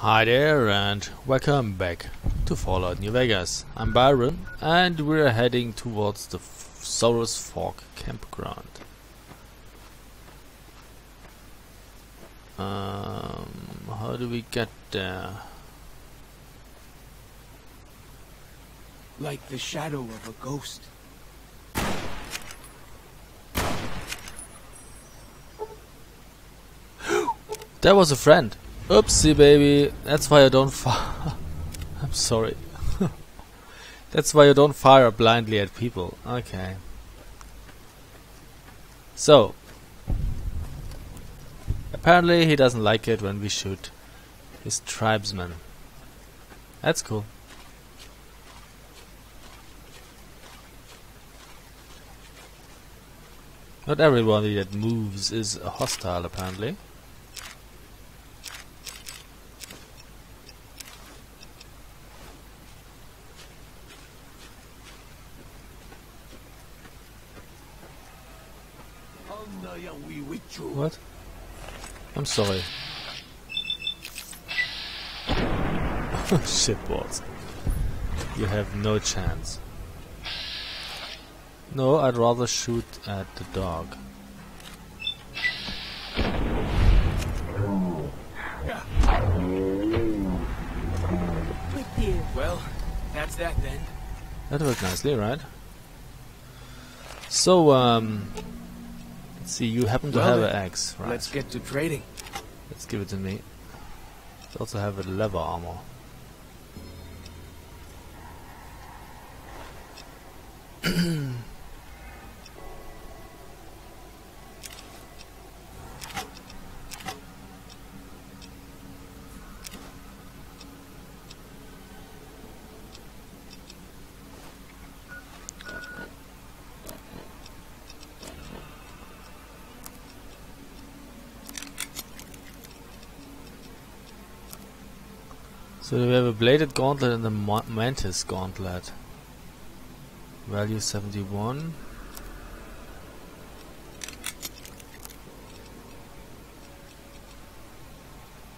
Hi there and welcome back to Fallout New Vegas. I'm Byron and we're heading towards the Soros Fork campground. How do we get there? Like the shadow of a ghost. There was a friend. Oopsie baby, that's why I don't fire. I'm sorry. That's why you don't fire blindly at people. Okay. So, apparently he doesn't like it when we shoot his tribesmen. That's cool. Not everybody that moves is hostile, apparently. What? I'm sorry. Shitballs. You have no chance. No, I'd rather shoot at the dog. Well, that's that then. That worked nicely, right? So, let's see, you happen to have an axe, right? Let's get to trading. Let's give it to me. You also have a leather armor. So we have a bladed gauntlet and a mantis gauntlet. Value 71.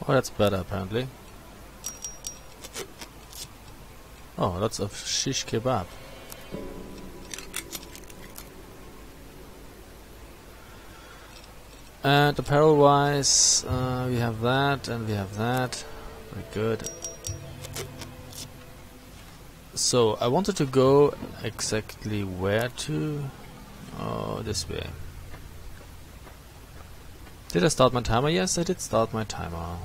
Oh, that's better apparently. Oh, lots of shish kebab. And apparel wise, we have that and we have that. Very good. So I wanted to go exactly where to? Oh, this way. Did I start my timer? Yes, I did start my timer.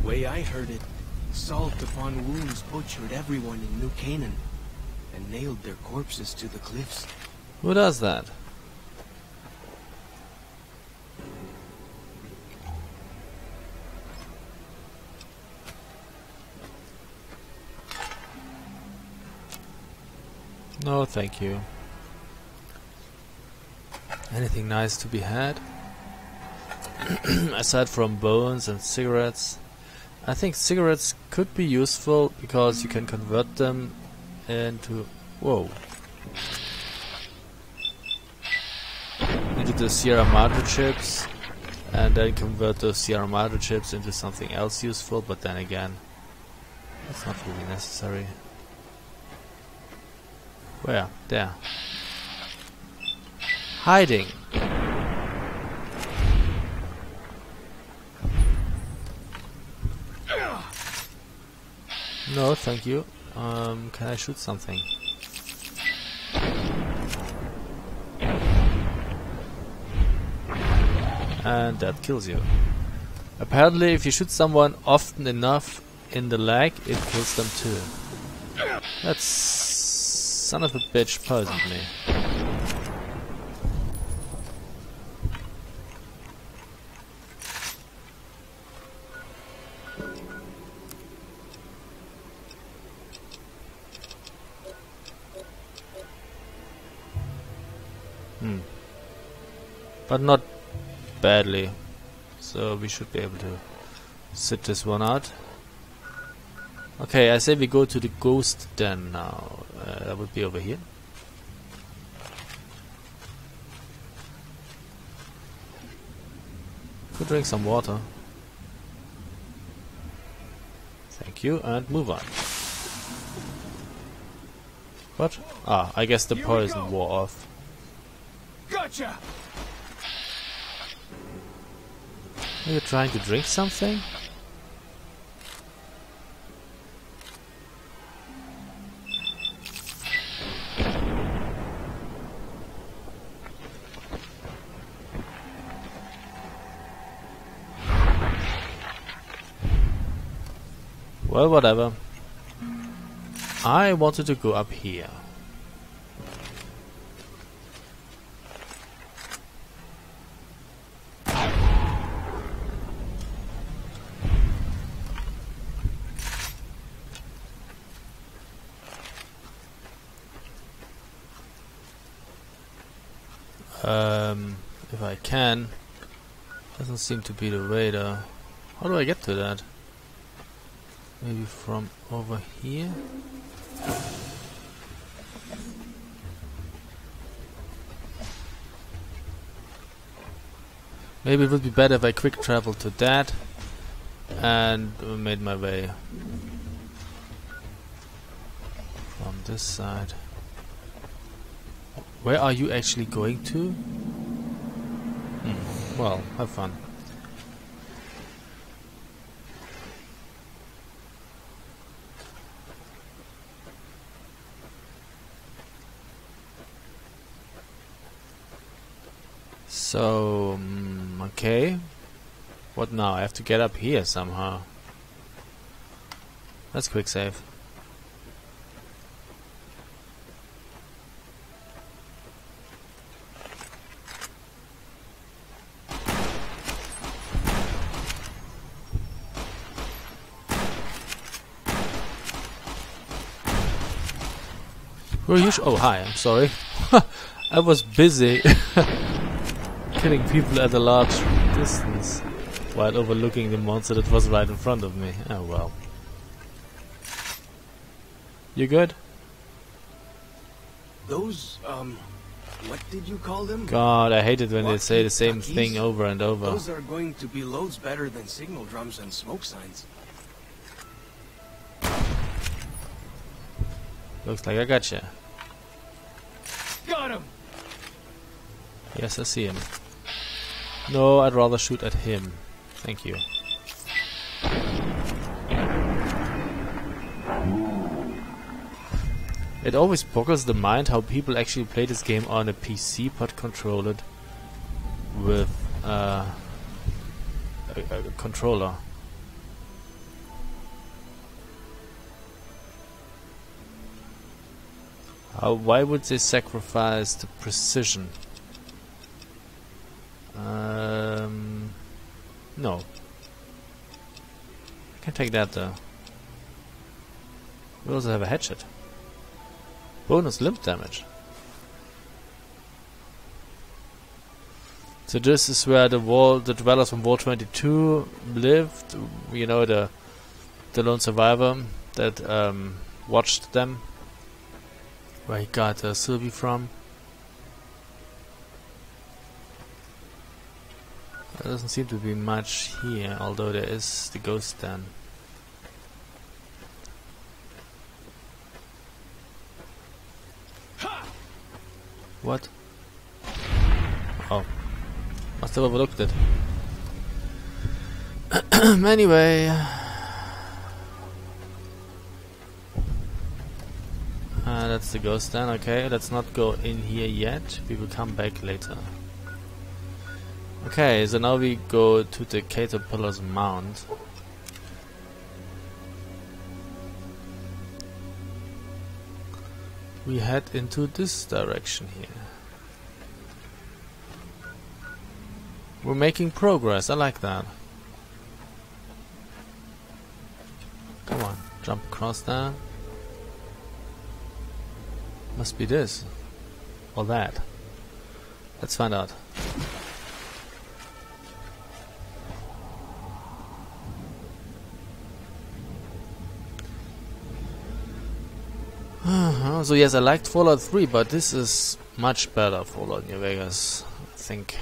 Way I heard it, salt upon wounds butchered everyone in New Canaan and nailed their corpses to the cliffs. Who does that? No, thank you. Anything nice to be had? Aside from bones and cigarettes. I think cigarettes could be useful because you can convert them into... Whoa. Into the Sierra Madre chips. And then convert those Sierra Madre chips into something else useful, but then again, that's not really necessary. Where? There. Hiding. No, thank you. Can I shoot something? And that kills you. Apparently, if you shoot someone often enough in the leg, it kills them too. That's... son of a bitch poisoned me. But not badly. So we should be able to sit this one out. Okay, I say we go to the ghost den now. That would be over here. Could drink some water. Thank you, and move on. What? Ah, I guess the poison wore off. Gotcha! Are you trying to drink something? Well, whatever. I wanted to go up here. If I can. Doesn't seem to be the way though. How do I get to that? Maybe from over here? Maybe it would be better if I quick traveled to that and made my way from this side. Where are you actually going to? Well, have fun. So, okay. What now? I have to get up here somehow. Let's quick save. Who are you? Oh, hi. I'm sorry. I was busy killing people at a large distance while overlooking the monster that was right in front of me. Oh well. You good? Those, what did you call them? God, I hate it when they say the same Walkie-talkies? thing over and over. Those are going to be loads better than signal drums and smoke signs. Looks like I gotcha. Got him! Yes, I see him. No, I'd rather shoot at him. Thank you. It always boggles the mind how people actually play this game on a PC but control it with a controller. Why would they sacrifice the precision? No. I can take that though. We also have a hatchet. Bonus limb damage. So this is where the dwellers from Wall 22 lived. You know, the lone survivor that watched them. Where he got Sylvie from. There doesn't seem to be much here, although there is the ghost den. What? Oh. Must have overlooked it. Anyway. That's the ghost den. Okay, let's not go in here yet. We will come back later. Okay, so now we go to the Caterpillar's Mount. We head into this direction here. We're making progress, I like that. Come on, jump across there. Must be this. Or that. Let's find out. So yes, I liked Fallout 3, but this is much better Fallout New Vegas, I think.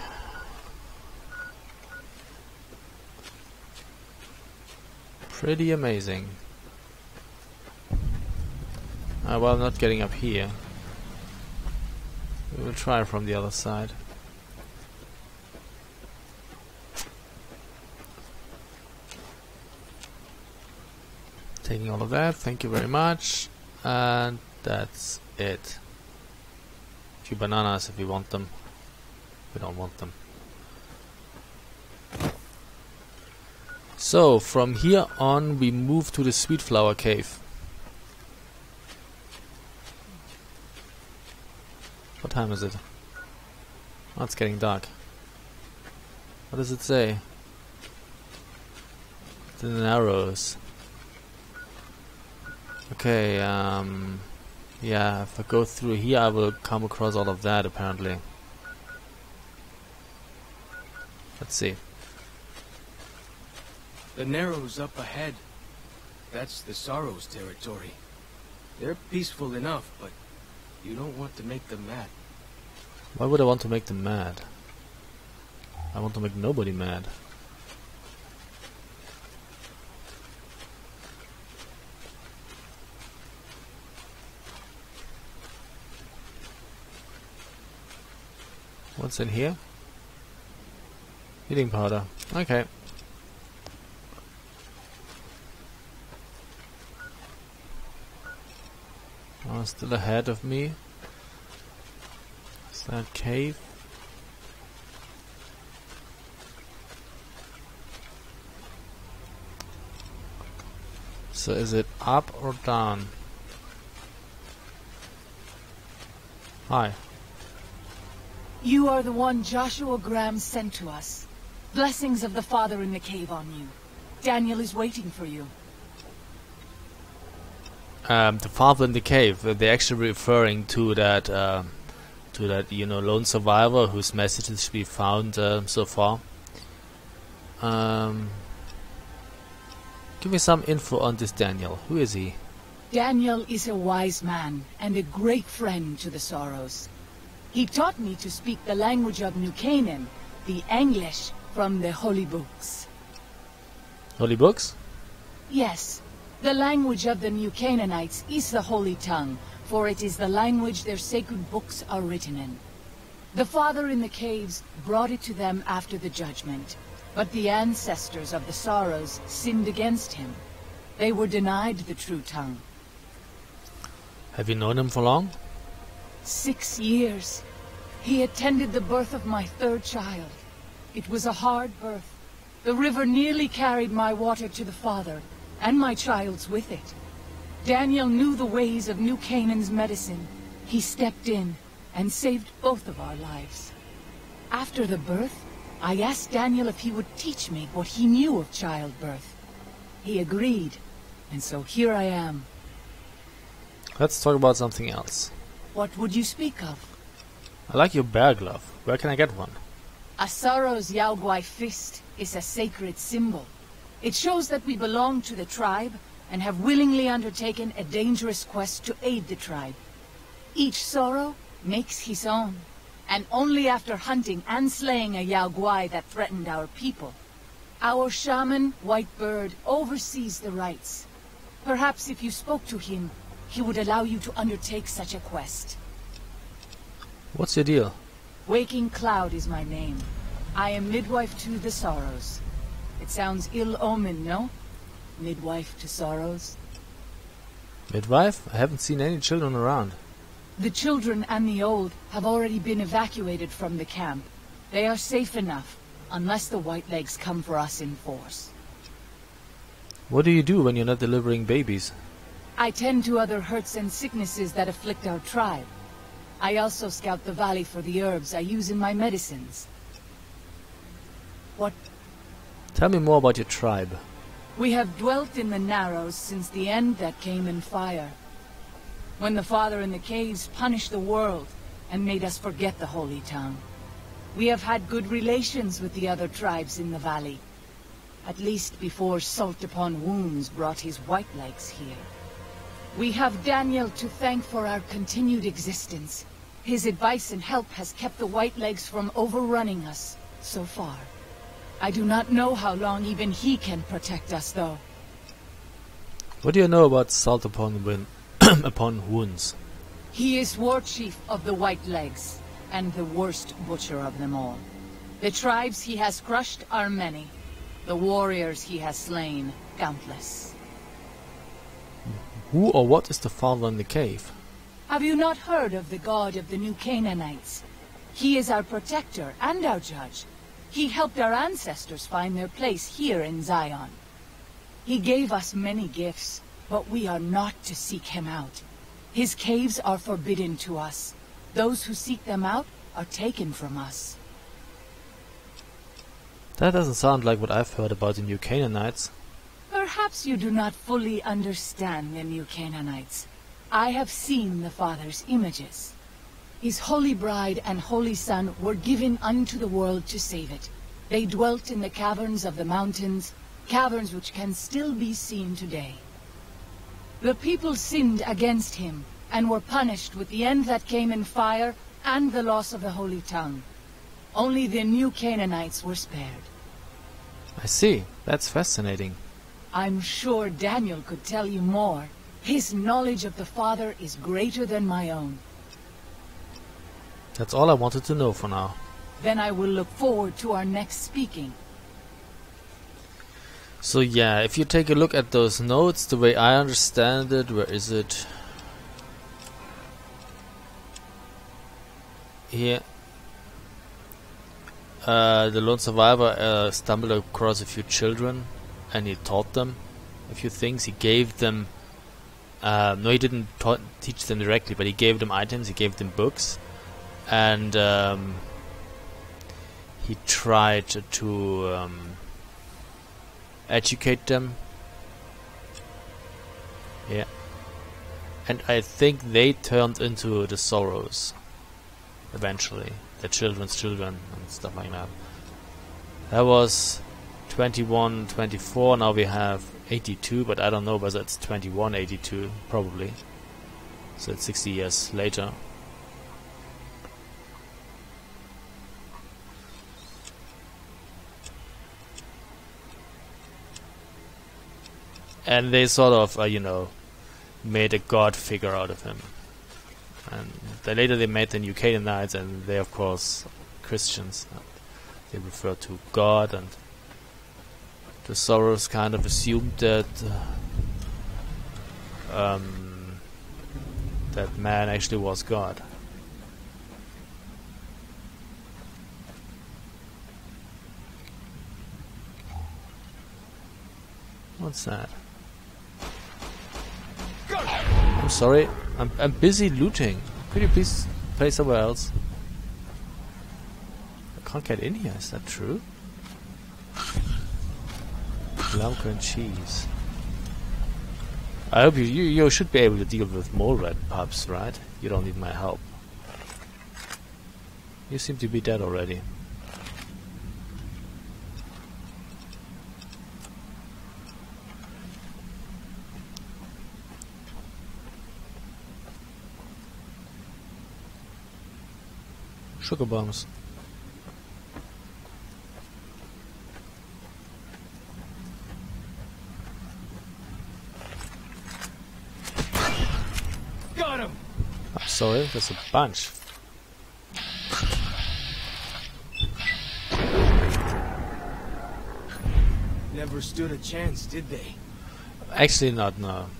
Pretty amazing. Well, I'm not getting up here. We will try from the other side. Taking all of that, thank you very much. And that's it. A few bananas if we want them. We don't want them. So, from here on we move to the Sweet Flower Cave. What time is it? Oh, it's getting dark. What does it say? The Narrows. Okay, yeah, if I go through here I will come across all of that apparently. Let's see. The Narrows up ahead. That's the Sorrows territory. They're peaceful enough, but you don't want to make them mad. Why would I want to make them mad? I want to make nobody mad. What's in here? Heating powder. Okay. Oh, still ahead of me. Is that cave? So is it up or down? Hi. You are the one Joshua Graham sent to us. Blessings of the Father in the cave on you. Daniel is waiting for you. The Father in the cave. They're actually referring to that, lone survivor whose messages we found so far. Give me some info on this Daniel. Who is he? Daniel is a wise man and a great friend to the Sorrows. He taught me to speak the language of New Canaan, the English from the Holy Books. Holy Books? Yes, the language of the New Canaanites is the Holy Tongue, for it is the language their sacred books are written in. The Father in the caves brought it to them after the judgment, but the ancestors of the Sorrows sinned against him. They were denied the true tongue. Have you known him for long? 6 years. He attended the birth of my third child. It was a hard birth. The river nearly carried my water to the Father, and my child's with it. Daniel knew the ways of New Canaan's medicine. He stepped in and saved both of our lives. After the birth, I asked Daniel if he would teach me what he knew of childbirth. He agreed, and so here I am. Let's talk about something else. What would you speak of? I like your bear glove. Where can I get one? A Sorrow's Yao Guai fist is a sacred symbol. It shows that we belong to the tribe and have willingly undertaken a dangerous quest to aid the tribe. Each Sorrow makes his own, and only after hunting and slaying a Yao Guai that threatened our people. Our shaman, Whitebird, oversees the rites. Perhaps if you spoke to him, he would allow you to undertake such a quest. What's your deal? Waking Cloud is my name. I am midwife to the Sorrows. It sounds ill-omened, no? Midwife to Sorrows. Midwife? I haven't seen any children around. The children and the old have already been evacuated from the camp. They are safe enough, unless the Whitelegs come for us in force. What do you do when you're not delivering babies? I tend to other hurts and sicknesses that afflict our tribe. I also scout the valley for the herbs I use in my medicines. What? Tell me more about your tribe. We have dwelt in the Narrows since the end that came in fire. When the Father in the caves punished the world and made us forget the Holy Tongue. We have had good relations with the other tribes in the valley. At least before Salt Upon Wounds brought his Whitelegs here. We have Daniel to thank for our continued existence. His advice and help has kept the Whitelegs from overrunning us, so far. I do not know how long even he can protect us, though. What do you know about Salt upon upon wounds? He is war chief of the White Legs, and the worst butcher of them all. The tribes he has crushed are many. The warriors he has slain, countless. Who or what is the father in the cave? Have you not heard of the god of the New Canaanites? He is our protector and our judge. He helped our ancestors find their place here in Zion. He gave us many gifts, but we are not to seek him out. His caves are forbidden to us. Those who seek them out are taken from us. That doesn't sound like what I've heard about the New Canaanites. Perhaps you do not fully understand the New Canaanites. I have seen the Father's images. His holy bride and holy son were given unto the world to save it. They dwelt in the caverns of the mountains, caverns which can still be seen today. The people sinned against him, and were punished with the end that came in fire and the loss of the holy tongue. Only the New Canaanites were spared. I see. That's fascinating. I'm sure Daniel could tell you more. His knowledge of the Father is greater than my own. That's all I wanted to know for now. Then I will look forward to our next speaking. So yeah, if you take a look at those notes, the way I understand it, where is it? Here. The lone survivor stumbled across a few children, and he taught them a few things. He gave them no, he didn't teach them directly, but he gave them items, he gave them books, and he tried to educate them. Yeah. And I think they turned into the Sorrows eventually. The children's children and stuff like that. That was 21, 24, now we have 82, but I don't know whether it's 21, 82, probably. So it's 60 years later. And they sort of, you know, made a god figure out of him. And later they made the New Canaanites, and they of course Christians. They refer to God, and the Sorrows kind of assumed that that man actually was God. What's that? I'm sorry, I'm busy looting. Could you please play somewhere else? I can't get in here, is that true? Lamco and cheese. I hope you should be able to deal with mole rat pups, right? You don't need my help. You seem to be dead already. Sugar bombs. Got him. I'm sorry, there's a bunch. Never stood a chance, did they? Actually not, no.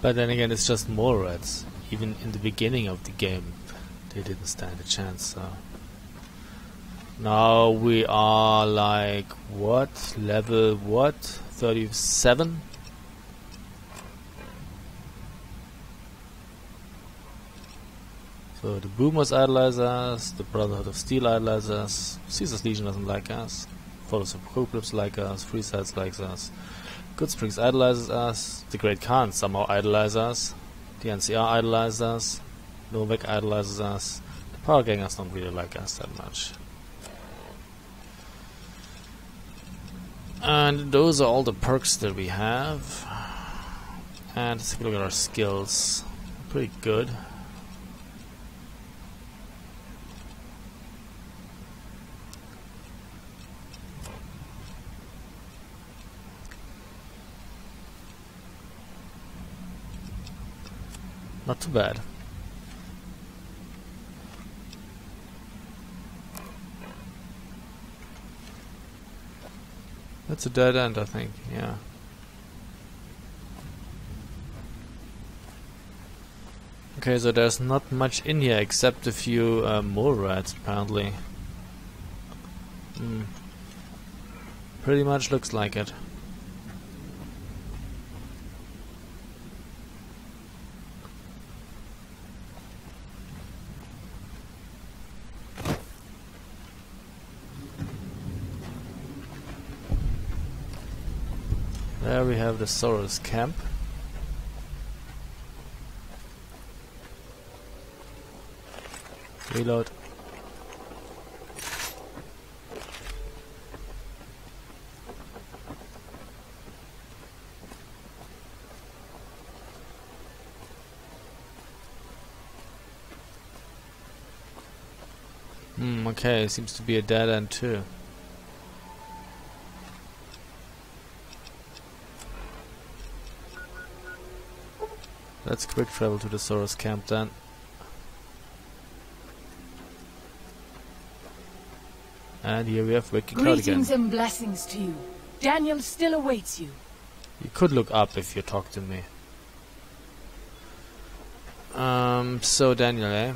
But then again, it's just mole rats. Even in the beginning of the game, they didn't stand a chance, so... Now we are like, what? Level what? 37? So the Boomers idolize us, the Brotherhood of Steel idolize us, Caesar's Legion doesn't like us, Followers of Apocalypse like us, Freesides likes us, Goodsprings idolizes us, the Great Khan somehow idolize us, the NCR idolize us, Novak idolizes us, the Power Gangers don't really like us that much. And those are all the perks that we have. And let's take a look at our skills. Pretty good. Not too bad. That's a dead end, I think, yeah. Okay, so there's not much in here except a few mole rats, apparently. Pretty much looks like it. There we have the Soros camp. Reload. Okay, seems to be a dead end too. Let's quick travel to the Soros camp then. And here we have Waking Cloud again. Greetings and blessings to you. Daniel still awaits you. You could look up if you talk to me. So Daniel, eh?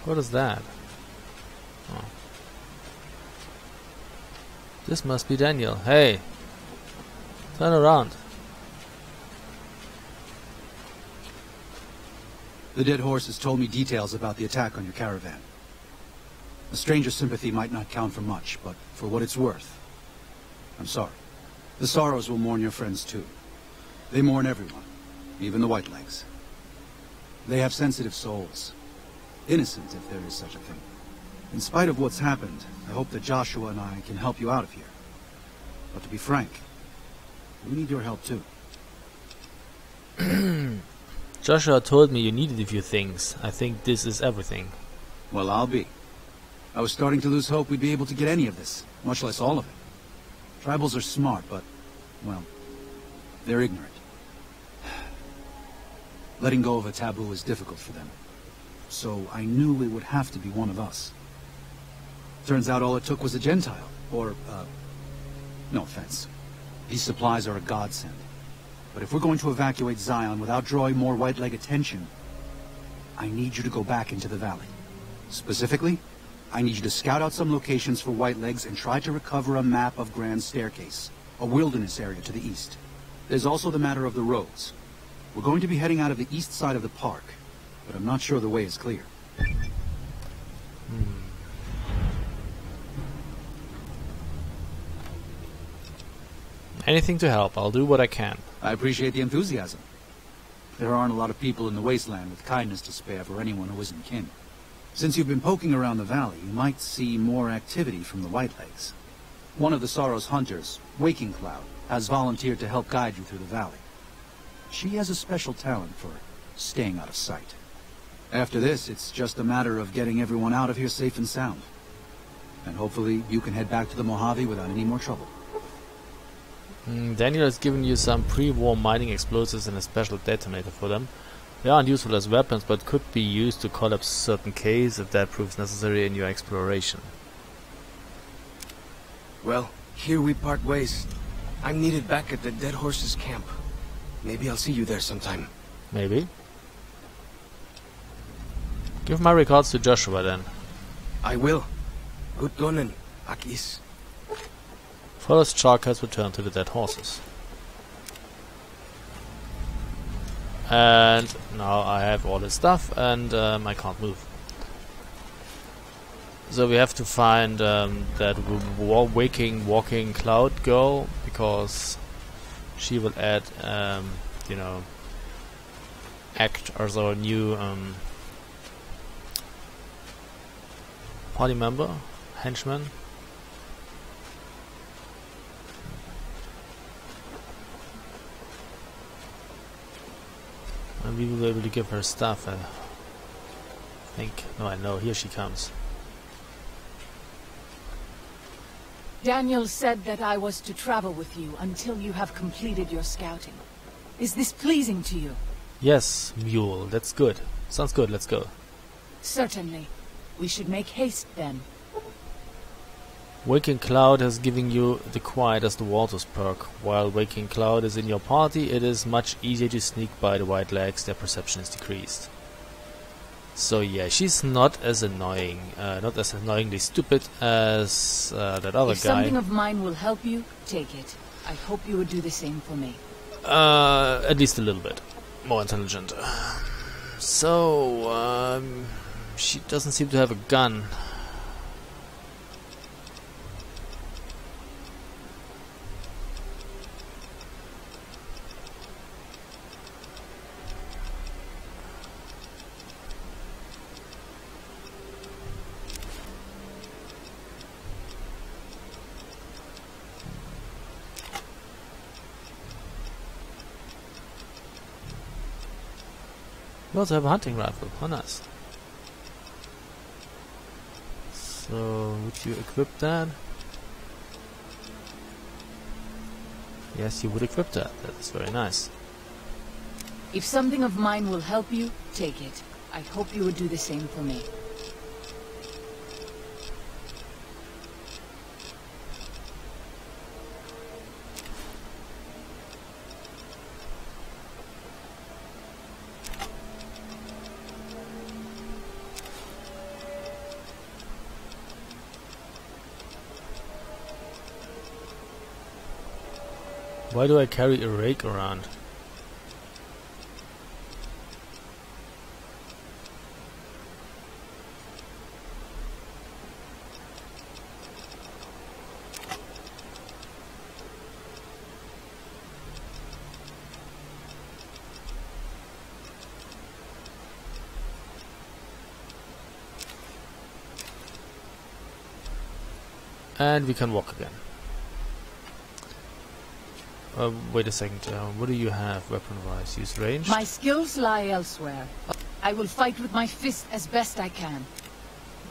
What is that? Oh. This must be Daniel. Hey! Turn around. The dead horse has told me details about the attack on your caravan. A stranger's sympathy might not count for much, but for what it's worth, I'm sorry. The Sorrows will mourn your friends too. They mourn everyone, even the Whitelegs. They have sensitive souls. Innocent, if there is such a thing. In spite of what's happened, I hope that Joshua and I can help you out of here. But to be frank, we need your help too. Joshua told me you needed a few things. I think this is everything. Well, I'll be. I was starting to lose hope we'd be able to get any of this, much less all of it. Tribals are smart, but, well, they're ignorant. Letting go of a taboo is difficult for them. So I knew it would have to be one of us. Turns out all it took was a Gentile, or, no offense. These supplies are a godsend. But if we're going to evacuate Zion without drawing more Whiteleg attention, I need you to go back into the valley. Specifically, I need you to scout out some locations for Whitelegs and try to recover a map of Grand Staircase, a wilderness area to the east. There's also the matter of the roads. We're going to be heading out of the east side of the park, but I'm not sure the way is clear. Anything to help. I'll do what I can. I appreciate the enthusiasm. There aren't a lot of people in the wasteland with kindness to spare for anyone who isn't kin. Since you've been poking around the valley, you might see more activity from the Whitelegs. One of the Sorrows hunters, Waking Cloud, has volunteered to help guide you through the valley. She has a special talent for staying out of sight. After this, it's just a matter of getting everyone out of here safe and sound. And hopefully you can head back to the Mojave without any more trouble. Daniel has given you some pre-war mining explosives and a special detonator for them. They aren't useful as weapons, but could be used to collapse certain caves if that proves necessary in your exploration. Well, here we part ways. I'm needed back at the Dead Horses camp. Maybe I'll see you there sometime. Maybe. Give my regards to Joshua then. I will. Good gunning, Akis. Forrest Shark has returned to the Dead Horses. And now I have all this stuff and I can't move. So we have to find that walking cloud girl, because she will add, you know, act as our new party member, henchman. And we will be able to give her stuff, I think. No, I know. Here she comes. Daniel said that I was to travel with you until you have completed your scouting. Is this pleasing to you? Yes, mule. That's good. Sounds good. Let's go. Certainly. We should make haste then. Waking Cloud has given you the Quiet as the Walters perk. While Waking Cloud is in your party, it is much easier to sneak by the White Legs. Their perception is decreased. So yeah, she's not as annoying, not as annoyingly stupid as that other If guy. something of mine will help you, take it. I hope you would do the same for me. At least a little bit more intelligent. So, she doesn't seem to have a gun. We also have a hunting rifle. How nice. So, would you equip that? Yes, you would equip that. That's very nice. If something of mine will help you, take it. I hope you would do the same for me. Why do I carry a rake around? And we can walk again. Wait a second, what do you have weapon-wise? Use range? My skills lie elsewhere. I will fight with my fist as best I can.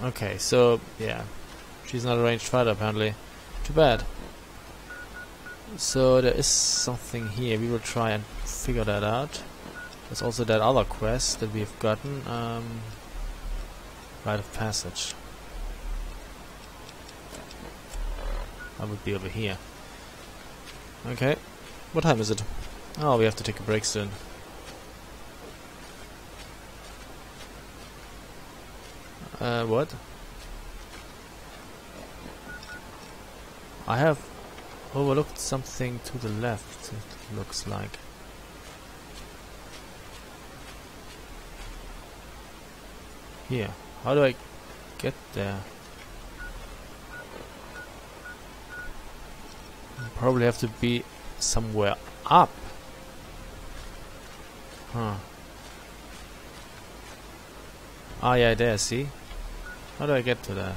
Okay, so, yeah. She's not a ranged fighter, apparently. Too bad. So, there is something here. We will try and figure that out. There's also that other quest that we've gotten. Rite of Passage. That would be over here. Okay. What time is it? Oh, we have to take a break soon. What? I have overlooked something to the left, it looks like. Here. How do I get there? Probably have to be somewhere up. Huh. Ah, yeah, there, see? How do I get to that?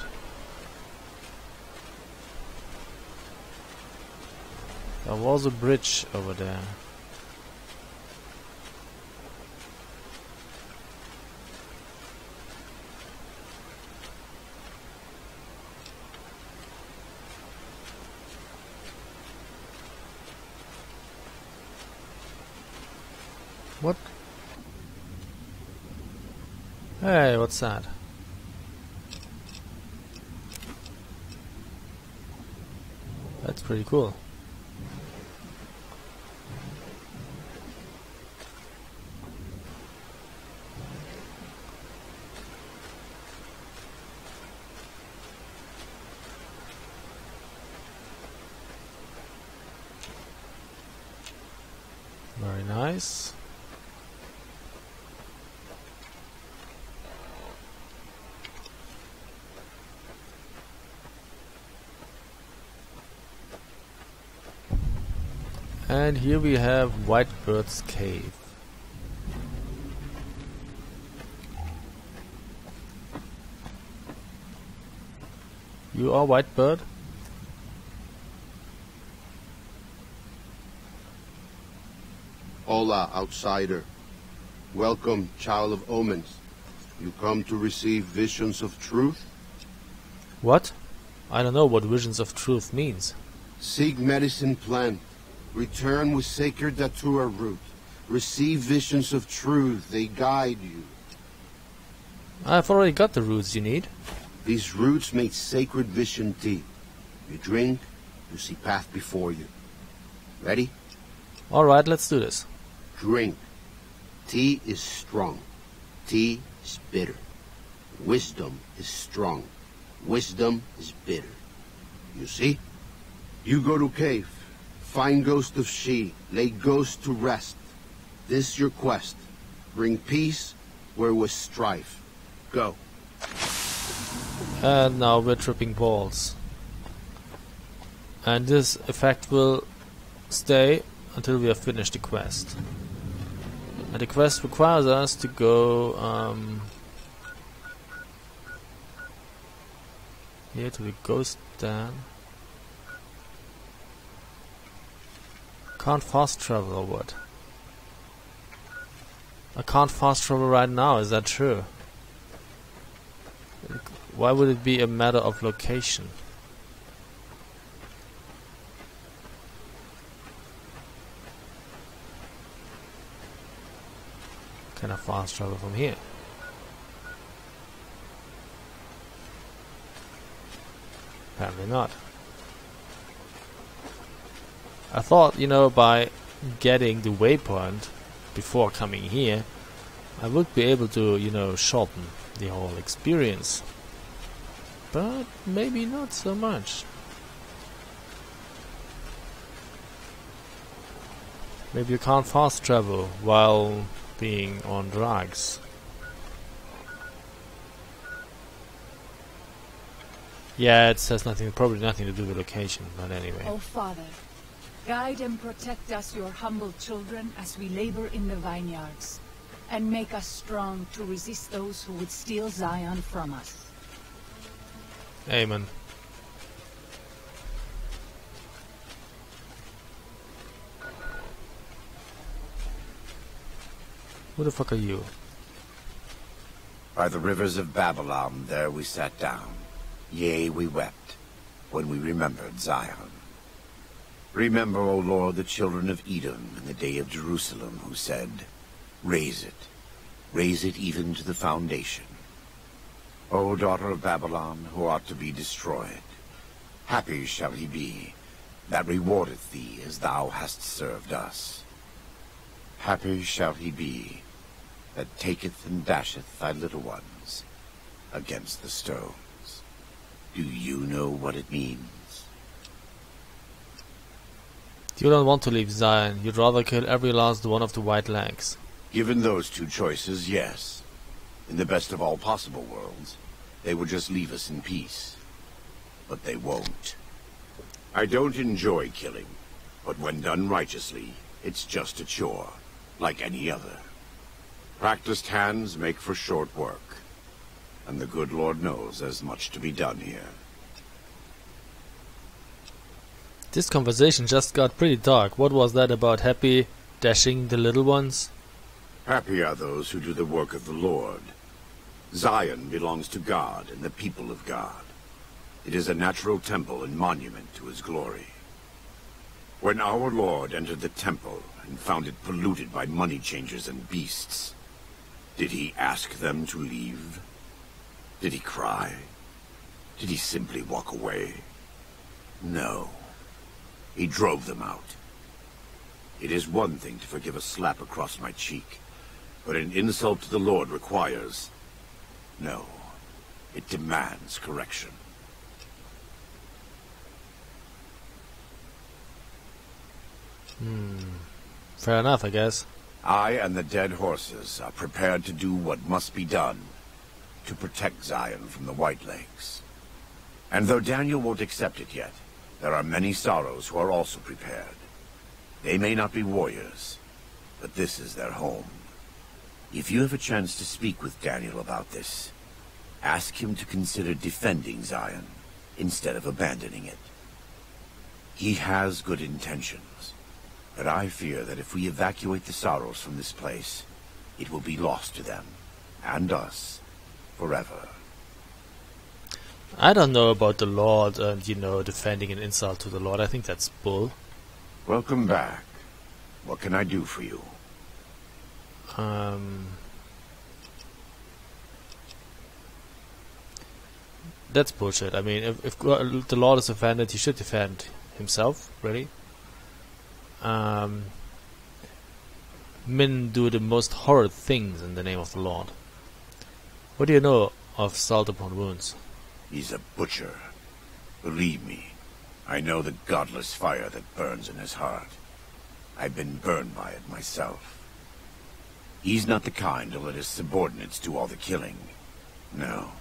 There was a bridge over there. What? Hey, what's that? That's pretty cool. Very nice. And here we have Whitebird's Cave. You are Whitebird? Hola, outsider. Welcome, child of omens. You come to receive visions of truth? What? I don't know what visions of truth means. Seek medicine plant. Return with sacred datura root. Receive visions of truth. They guide you. I've already got the roots you need. These roots make sacred vision tea. You drink, you see path before you. Ready? Alright, let's do this. Drink. Tea is strong. Tea is bitter. Wisdom is strong. Wisdom is bitter. You see? You go to cave. Find ghost of she. Lay ghost to rest. This your quest. Bring peace where was strife. Go. And now we're tripping balls. And this effect will stay until we have finished the quest. And the quest requires us to go here to the ghost den. Can't fast travel or what? I can't fast travel right now, is that true? Why would it be a matter of location? Can I fast travel from here? Apparently not. I thought, you know, by getting the waypoint before coming here, I would be able to, you know, shorten the whole experience. But maybe not so much. Maybe you can't fast travel while being on drugs. Yeah, it says nothing, probably nothing to do with location, but anyway. Oh, Father, guide and protect us, your humble children, as we labor in the vineyards, and make us strong to resist those who would steal Zion from us. Amen. Who the fuck are you? By the rivers of Babylon there we sat down. Yea, we wept, when we remembered Zion. Remember, O Lord, the children of Edom in the day of Jerusalem, who said, raise it even to the foundation. O daughter of Babylon, who ought to be destroyed, happy shall he be that rewardeth thee as thou hast served us. Happy shall he be that taketh and dasheth thy little ones against the stones. Do you know what it means? You don't want to leave Zion. You'd rather kill every last one of the white legs. Given those two choices, yes. In the best of all possible worlds, they would just leave us in peace. But they won't. I don't enjoy killing, but when done righteously, it's just a chore, like any other. Practiced hands make for short work. And the good Lord knows there's much to be done here. This conversation just got pretty dark. What was that about happy dashing the little ones? Happy are those who do the work of the Lord. Zion belongs to God and the people of God. It is a natural temple and monument to his glory. When our Lord entered the temple and found it polluted by money changers and beasts, did he ask them to leave? Did he cry? Did he simply walk away? No. He drove them out. It is one thing to forgive a slap across my cheek, but an insult to the Lord requires... No. It demands correction. Fair enough, I guess. I and the dead horses are prepared to do what must be done to protect Zion from the White Legs. And though Daniel won't accept it yet, there are many sorrows who are also prepared. They may not be warriors, but this is their home. If you have a chance to speak with Daniel about this, ask him to consider defending Zion instead of abandoning it. He has good intentions, but I fear that if we evacuate the sorrows from this place, it will be lost to them, and us, forever. I don't know about the Lord and, you know, defending an insult to the Lord. I think that's bull. Welcome back. What can I do for you? That's bullshit. I mean, if the Lord is offended, he should defend himself, really. Men do the most horrid things in the name of the Lord. What do you know of salt upon wounds? He's a butcher. Believe me, I know the godless fire that burns in his heart. I've been burned by it myself. He's not the kind to let his subordinates do all the killing. No,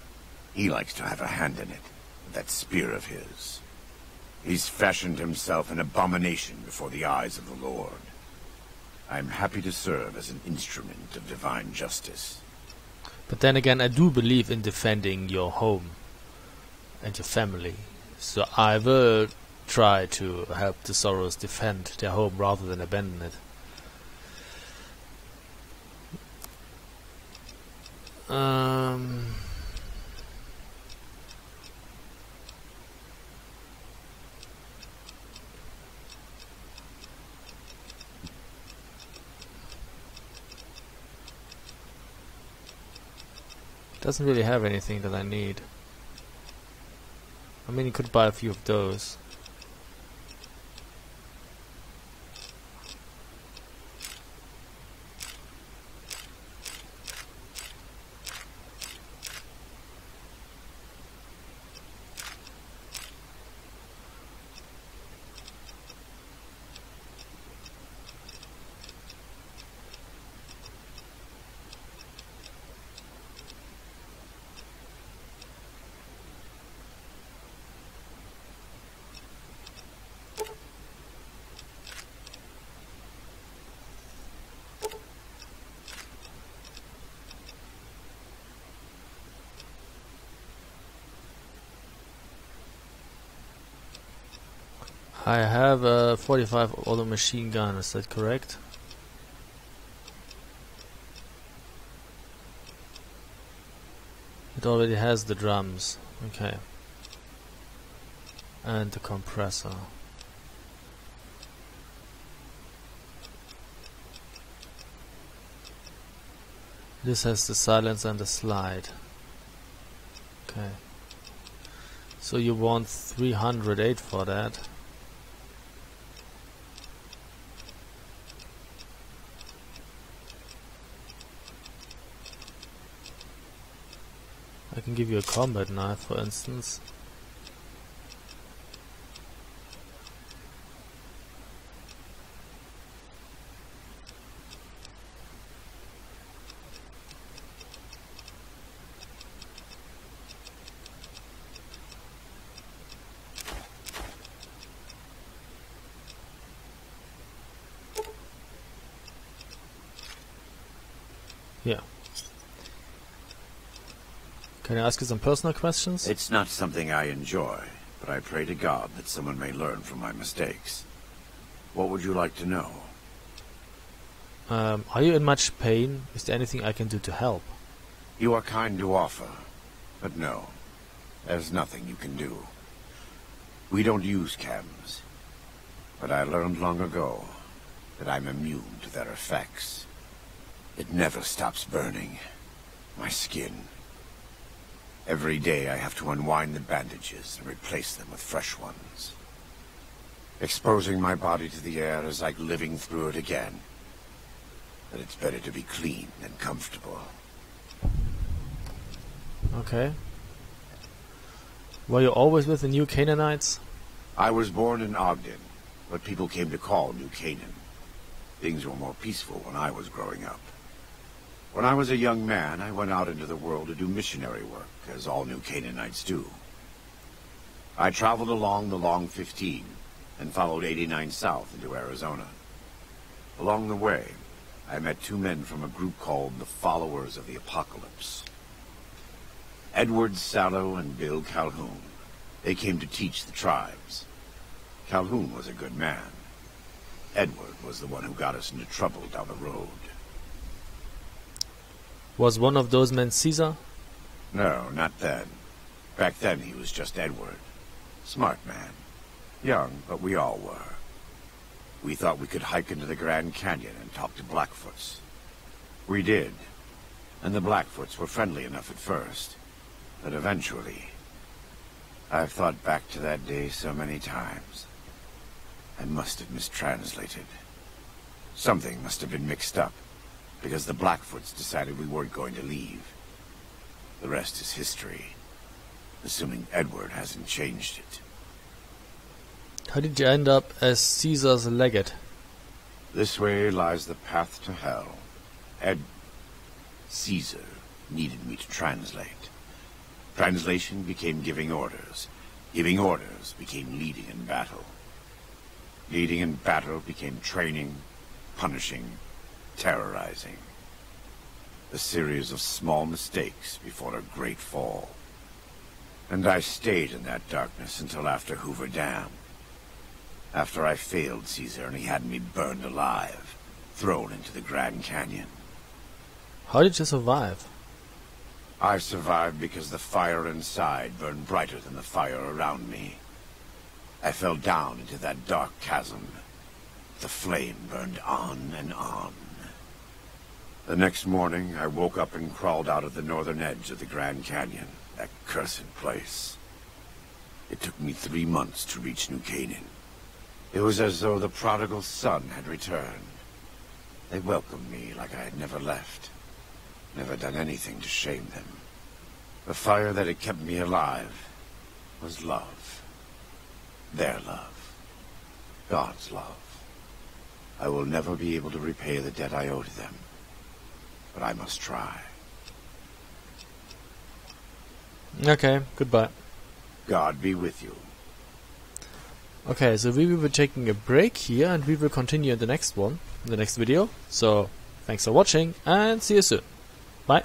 he likes to have a hand in it, with that spear of his. He's fashioned himself an abomination before the eyes of the Lord. I'm happy to serve as an instrument of divine justice. But then again, I do believe in defending your home and your family. So I will try to help the Sorrows defend their home rather than abandon it. Doesn't really have anything that I need. I mean, you could buy a few of those. I have a 45 auto machine gun, is that correct? It already has the drums, okay. And the compressor. This has the silence and the slide. Okay. So you want 308 for that. I can give you a combat knife, for instance. Yeah. Can I ask you some personal questions? It's not something I enjoy, but I pray to God that someone may learn from my mistakes. What would you like to know? Are you in much pain? Is there anything I can do to help? You are kind to offer, but no, there's nothing you can do. We don't use chems, but I learned long ago that I'm immune to their effects. It never stops burning. My skin. Every day I have to unwind the bandages and replace them with fresh ones. Exposing my body to the air is like living through it again. But it's better to be clean than comfortable. Okay. Were you always with the New Canaanites? I was born in Ogden, what people came to call New Canaan. Things were more peaceful when I was growing up. When I was a young man, I went out into the world to do missionary work, as all New Canaanites do. I traveled along the Long 15 and followed 89 south into Arizona. Along the way, I met two men from a group called the Followers of the Apocalypse. Edward Sallow and Bill Calhoun. They came to teach the tribes. Calhoun was a good man. Edward was the one who got us into trouble down the road. Was one of those men Caesar? No, not then. Back then he was just Edward. Smart man. Young, but we all were. We thought we could hike into the Grand Canyon and talk to Blackfoots. We did. And the Blackfoots were friendly enough at first. But eventually... I've thought back to that day so many times. I must have mistranslated. Something must have been mixed up, because the Blackfoots decided we weren't going to leave. The rest is history, assuming Edward hasn't changed it. How did you end up as Caesar's legate? This way lies the path to hell. Caesar needed me to translate. Translation became giving orders. Giving orders became leading in battle. Leading in battle became training, punishing, terrorizing. A series of small mistakes before a great fall. And I stayed in that darkness until after Hoover Dam. After I failed Caesar and he had me burned alive, thrown into the Grand Canyon. How did you survive? I survived because the fire inside burned brighter than the fire around me. I fell down into that dark chasm. The flame burned on and on. The next morning, I woke up and crawled out of the northern edge of the Grand Canyon, that cursed place. It took me 3 months to reach New Canaan. It was as though the prodigal son had returned. They welcomed me like I had never left. Never done anything to shame them. The fire that had kept me alive was love. Their love. God's love. I will never be able to repay the debt I owe to them. But I must try. Okay, goodbye. God be with you. Okay, so we will be taking a break here and we will continue in the next one, in the next video. So, thanks for watching and see you soon. Bye.